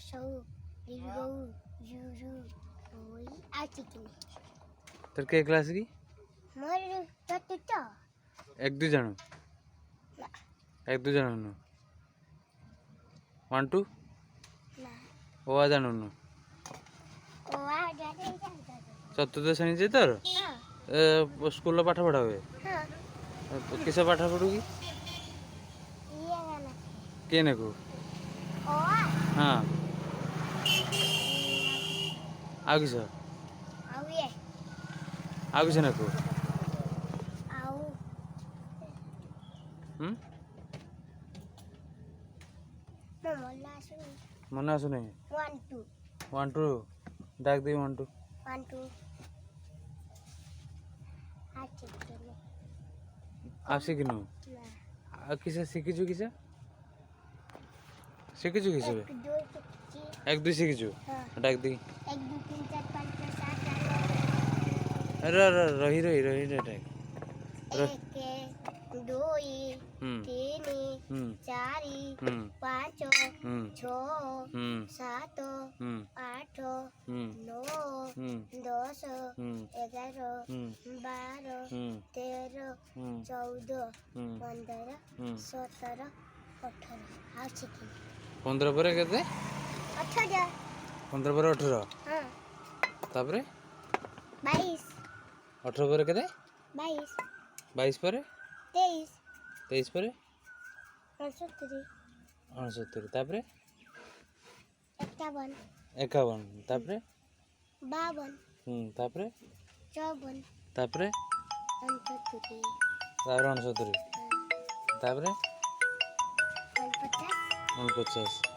সৌ দীর্ঘ জুরু ওই আর চিকেন তোর কে ক্লাস কি মোর তত এক দুই জানো না এক দুই জানো না 1 2 না ও আ জানো না ও আর জানে চতুর্থ শ্রেণী যে তোর হ্যাঁ ସ୍କୁଲର ପାଠ ପଢ଼ା ହୁଏ হ্যাঁ କିସ ପାଠ ପଢ଼ୁ କି ଇଏ ଗାନା କିଏ ନେକୁ ও ହଁ ଆଉ କିସ ଆଉ ଇଏ ଆଉ କିସ ନେକୁ ଆଉ ହୁଁ ମୋ ମଲା ଆସୁନି ମନେ ଆସୁନି 1 2 1 2 ଡାକ ଦେଇ 1 2 1 2 আর চিকেন ଆଉ ଶିଖିନୁ না ଆଉ କିସ ଶିଖିଛୁ କିସ ଶିଖିଛୁ କିସ এক দুই চিকেন এক দুই ଶିଖିଛୁ হ্যাঁ ଡାକ ଦେଇ 1 2 3 4 5 6 ରହି ରହି ରହି ଡାକ 1 2 ହୁଁ 3 ହୁଁ 4 ହୁଁ 5 ହୁଁ 6 ହୁଁ 7 ହୁଁ 8 ହୁଁ 9 ହୁଁ 10 ହୁଁ 11 ହୁଁ 12 ହୁଁ 13 ହୁଁ 14 ହୁଁ 15 ହୁଁ 17 18 ଆଉ ଚିକେନ 15 ପରେ କେତେ 18 15 ପରେ 18 ହଁ ତାପରେ 22 18 ପରେ କେତେ 22 22 ପରେ 23 23 ପରେ 69 69 ତାପରେ 51 51 ତାପରେ 52 ତାପରେ 54 ତାପରେ 69 ତାପରେ 69 ତାପରେ 50 49